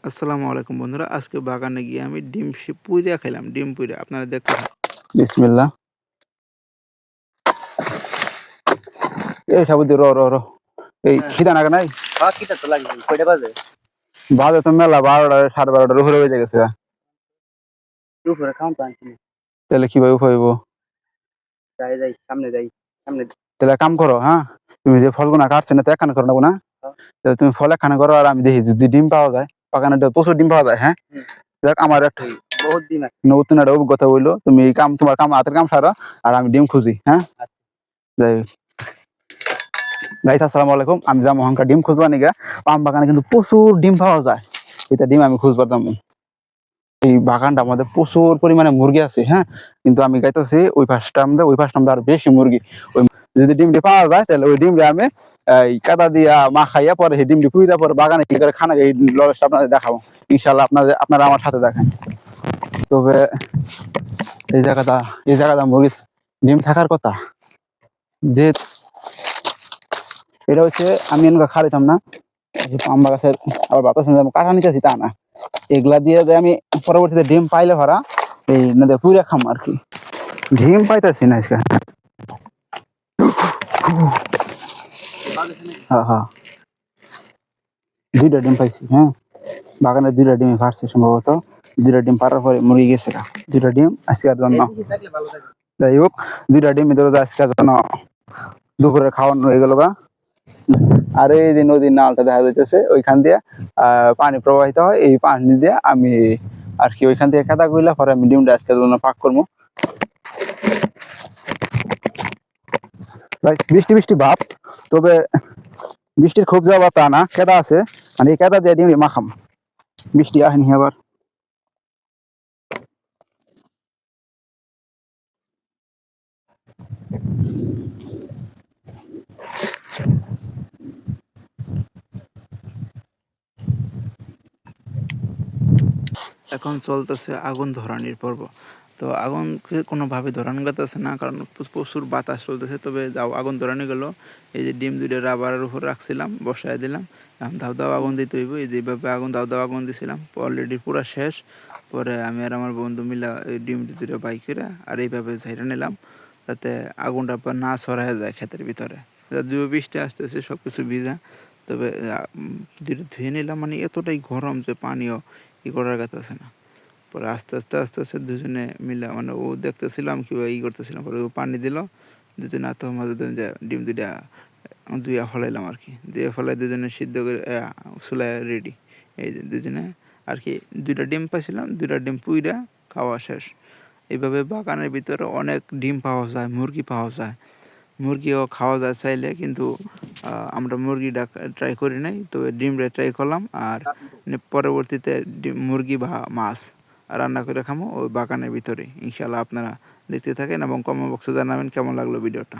আসসালামু আলাইকুম বন্ধুরা। আজকে বাগানে গিয়ে আমি ডিম পুইরা খাইলাম। ডিম পুইরা। আপনারা দেখতে থাকুন। বিসমিল্লাহ। এই সাবুদ্দি র এই খিদা নাগে নাই। খিদা তো লাগবে। কয়টা বাজে? বাজে তো মেলা 12টা 12:30টার উপরে বেজে গেছে। দুপুরে খাওয়ান তো আনছি না। তাহলে কিভাবে খাইব? যাই সামনে যাই সামনে। তাহলে এক কাম করো, হ্যাঁ, তুমি যে ফলগুনা কাটছো না তো একখানে করো না, তাহলে তুমি ফল একখানে করো আর আমি দেখি যদি ডিম পাওয়া যায়। বাগানে প্রচুর ডিম পাওয়া যায়। হ্যাঁ, দেখ আমার একটা বহুত ডিম আছে। নতুন একটা অভিজ্ঞতা হইলো। তুমি এই কাম তোমার কাম হাতের কাম সারো আর আমি ডিম খুঁজি। হ্যাঁ, যাই গাইস, আসসালামু আলাইকুম। আমি যাবো হাঙ্কা ডিম খুঁজবা নিগা। পাম বাগানে কিন্তু প্রচুর ডিম পাওয়া যায়। এটা ডিম আমি খুঁজবার দাম। এই বাগানটা আমাদের প্রচুর পরিমাণে মুরগি আছে। হ্যাঁ, কিন্তু আমি গাইতেছি ওই পাশটা আমাদের আরো বেশি মুরগি। ওই যদি ডিমটি পাওয়া যায় তাহলে ওই ডিমটা আমি এই কাদা দিয়া মাখাইয়া পরে সেই ডিমটি পুইরা পরে বাগানে কি করে খানা এই লড়াইটা আপনাদের দেখাবো ইনশাল্লাহ। আপনারা আমার সাথে দেখেন। তবে এই জায়গাটা মুরগি ডিম থাকার কথা। যে এটা হচ্ছে আমি এনকা খাইতাম না আম্বা গাছের আবার বাতাস কাঁচা নিতেছি তা না, এগুলা দিয়ে যে আমি পরবর্তীতে ডিম পাইলে ভরা এই নদী পুরা খাম আর কি। ডিম পাইতেছি না আজকে। হ্যাঁ হ্যাঁ, 2টা ডিম পাইছি। হ্যাঁ, বাগানে 2টা ডিম ফাটছে সম্ভবত। 2টা ডিম পাড়ার পরে মুরগি গেছে গা। 2টা ডিম আজকের জন্য। যাই হোক, 2টা ডিম ধরো আজকের জন্য দুপুরে খাওয়ানো হয়ে গেল গা। আর এই যে নদীর নালটা দেখা যাইতেছে ওইখান দিয়ে পানি প্রবাহিত হয়। এই পানি দিয়ে আমি আর কি ওইখান থেকে কাদা কইলা পরে আমি ডিমটা আজকের জন্য পাক করবো। বৃষ্টি বৃষ্টি ভাব, তবে বৃষ্টির খুব যাওয়া তা না, কেদা আছে। মানে এই কেদা দিয়ে ডিম মাখাম। বৃষ্টি আসেনি আবার। এখন চলতেছে আগুন ধরানির পর্ব। তো আগুনকে কোনোভাবে ধরানো যাইতেছে না, কারণ প্রচুর বাতাস চলতেছে। তবে আগুন ধরানো গেল। এই যে ডিম 2টা রাবারের উপর রাখছিলাম, বসায় দিলাম। এখন দাও আগুন দিতে হইব। এই যেভাবে দাও আগুন দিছিলাম অলরেডি পুরা শেষ। পরে আমি আর আমার বন্ধু মিলা এই ডিম 2টা বাই করে আর এইভাবে ঝাইরা নিলাম, যাতে আগুনটা না ছড়ায় যায় ক্ষেতের ভিতরে। যদিও বৃষ্টি আসতেছে, সব কিছু ভিজা। তবে ধুয়ে নিলাম, মানে এতটাই গরম যে পানিও করার কথা আছে না। পরে আস্তে আস্তে দুজনে মিলে, মানে ও দেখতেছিলাম কিংবা করতেছিলাম, পরে ও পানি দিল। দুজনে আত্ম মাঝে যে ডিম 2টা ধুয়ে ফলাইলাম আর কি। ধুয়ে ফলাই দুজনে সিদ্ধ করে চুলায় রেডি। এই যে দুজনে আর কি 2টা ডিম পাইছিলাম, 2টা ডিম পুইরা খাওয়া শেষ। এইভাবে বাগানের ভিতরে অনেক ডিম পাওয়া যায়, মুরগি পাওয়া যায়। মুরগিও খাওয়া যায় চাইলে, কিন্তু আমরা মুরগিটা ট্রাই করি নাই। তবে ডিমটা ট্রাই করলাম। আর পরবর্তীতে মুরগি বা মাছ রান্না করে খামো ওই বাগানের ভিতরে ইনশাল্লাহ। আপনারা দেখতে থাকেন এবং কমেন্ট বক্সে জানাবেন কেমন লাগলো ভিডিওটা।